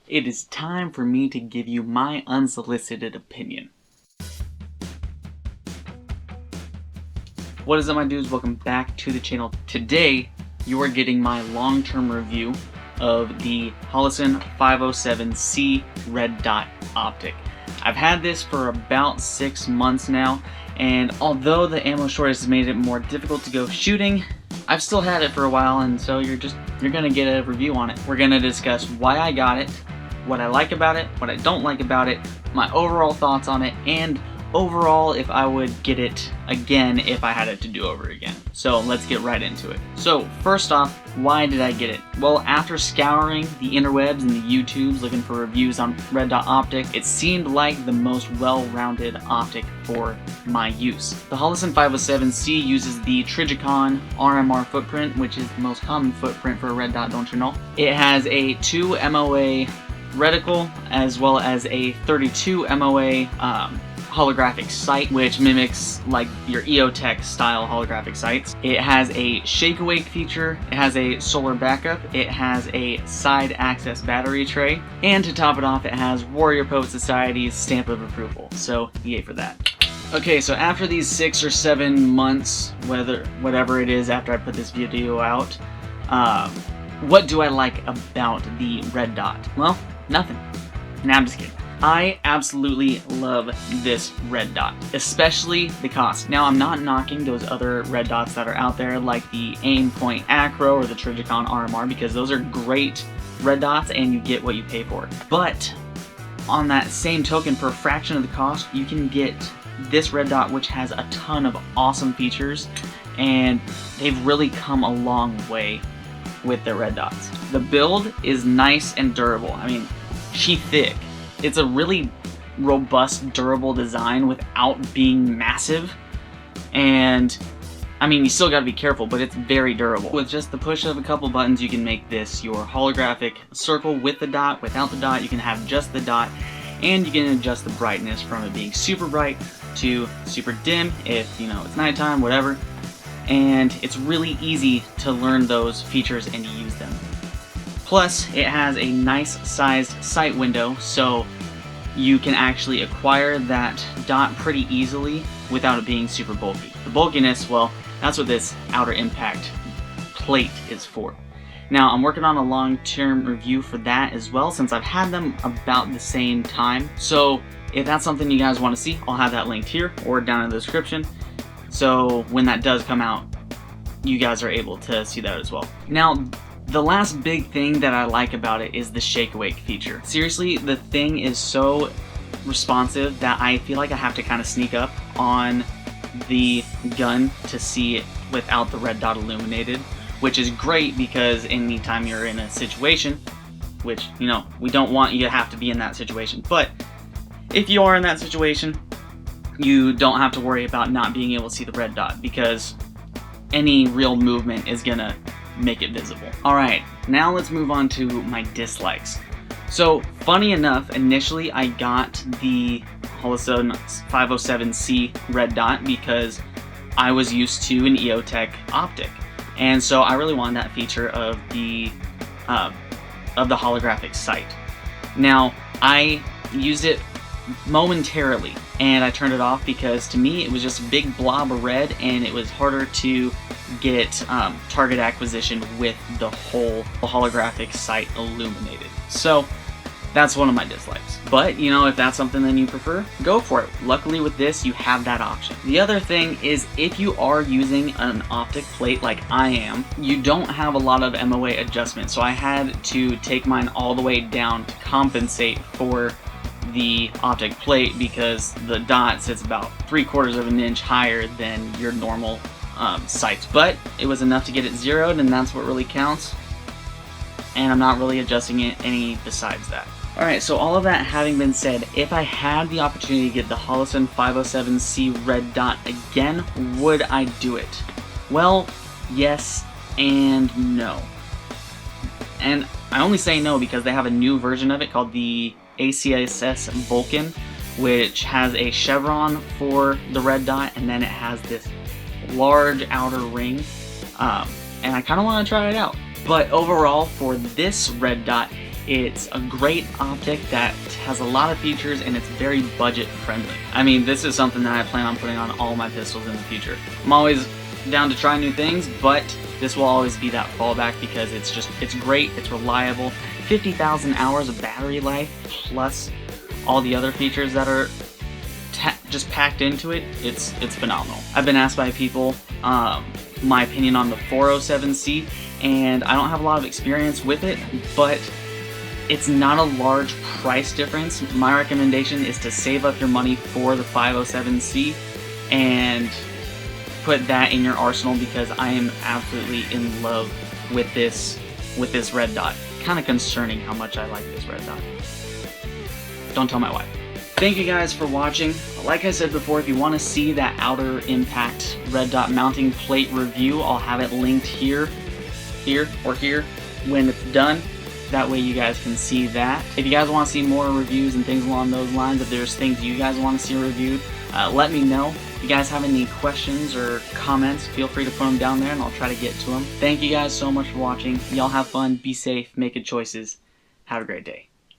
it is time for me to give you my unsolicited opinion. What is up, my dudes? Welcome back to the channel. Today, you are getting my long-term review of the Holosun 507C red dot optic. I've had this for about 6 months now, and although the ammo shortage has made it more difficult to go shooting, I've still had it for a while, and so you're gonna get a review on it. We're gonna discuss why I got it, what I like about it, what I don't like about it, my overall thoughts on it, and overall if I would get it again if I had it to do over again. So let's get right into it. So first off, why did I get it? Well, after scouring the interwebs and the YouTubes looking for reviews on red dot optic, it seemed like the most well-rounded optic for my use. The Holosun 507C uses the Trijicon RMR footprint, which is the most common footprint for a red dot, don't you know? It has a 2 MOA reticle as well as a 32 MOA holographic sight, which mimics like your EOTech style holographic sights. It has a shake awake feature, it has a solar backup, it has a side access battery tray, and to top it off, it has Warrior Poet Society's stamp of approval. So yay for that. Okay, so after these 6 or 7 months, whatever it is after I put this video out, what do I like about the red dot? Well, nothing. Nah, I'm just kidding. I absolutely love this red dot, especially the cost. Now, I'm not knocking those other red dots that are out there like the Aimpoint Acro or the Trijicon RMR, because those are great red dots and you get what you pay for. But on that same token, for a fraction of the cost, you can get this red dot, which has a ton of awesome features, and they've really come a long way with their red dots. The build is nice and durable. I mean, she's thick. It's a really robust, durable design without being massive, and I mean, you still gotta be careful, but it's very durable. With just the push of a couple buttons, you can make this your holographic circle with the dot, without the dot, you can have just the dot, and you can adjust the brightness from it being super bright to super dim if, you know, it's nighttime, whatever. And it's really easy to learn those features and use them. Plus, it has a nice sized sight window, so you can actually acquire that dot pretty easily without it being super bulky. The bulkiness, well, that's what this outer impact plate is for. Now, I'm working on a long-term review for that as well, since I've had them about the same time. So if that's something you guys want to see, I'll have that linked here or down in the description. So when that does come out, you guys are able to see that as well. Now, the last big thing that I like about it is the shake awake feature. Seriously, the thing is so responsive that I feel like I have to kind of sneak up on the gun to see it without the red dot illuminated, which is great because anytime you're in a situation, which, you know, we don't want you to have to be in that situation, but if you are in that situation, you don't have to worry about not being able to see the red dot, because any real movement is gonna make it visible. Alright, now let's move on to my dislikes. So, funny enough, initially I got the Holosun 507C red dot because I was used to an EOTech optic, and so I really wanted that feature of the holographic sight. Now, I used it momentarily and I turned it off because to me it was just a big blob of red and it was harder to get target acquisition with the whole holographic sight illuminated. So that's one of my dislikes. But, you know, if that's something that you prefer, go for it. Luckily with this, you have that option. The other thing is, if you are using an optic plate like I am, you don't have a lot of MOA adjustment. So I had to take mine all the way down to compensate for the optic plate because the dot sits about 3/4 of an inch higher than your normal sights. But it was enough to get it zeroed, and that's what really counts. And I'm not really adjusting it any besides that. Alright, so all of that having been said, if I had the opportunity to get the Holosun 507C red dot again, would I do it? Well, yes and no. And I only say no because they have a new version of it called the ACSS Vulcan, which has a chevron for the red dot, and then it has this large outer ring, and I kind of want to try it out. But overall, for this red dot, It's a great optic that has a lot of features and it's very budget friendly. I mean, this is something that I plan on putting on all my pistols in the future. I'm always down to try new things, but this will always be that fallback because it's great, it's reliable. 50,000 hours of battery life plus all the other features that are just packed into it. It's phenomenal. I've been asked by people my opinion on the 407C, and I don't have a lot of experience with it, but it's not a large price difference. My recommendation is to save up your money for the 507C and put that in your arsenal because I am absolutely in love with this red dot. Kind of concerning how much I like this red dot. Don't tell my wife. Thank you guys for watching. Like I said before, if you want to see that outer impact red dot mounting plate review, I'll have it linked here when it's done. That way you guys can see that. If you guys want to see more reviews and things along those lines, if there's things you guys want to see reviewed, let me know. If you guys have any questions or comments, feel free to put them down there and I'll try to get to them. Thank you guys so much for watching. Y'all have fun, be safe, make good choices. Have a great day.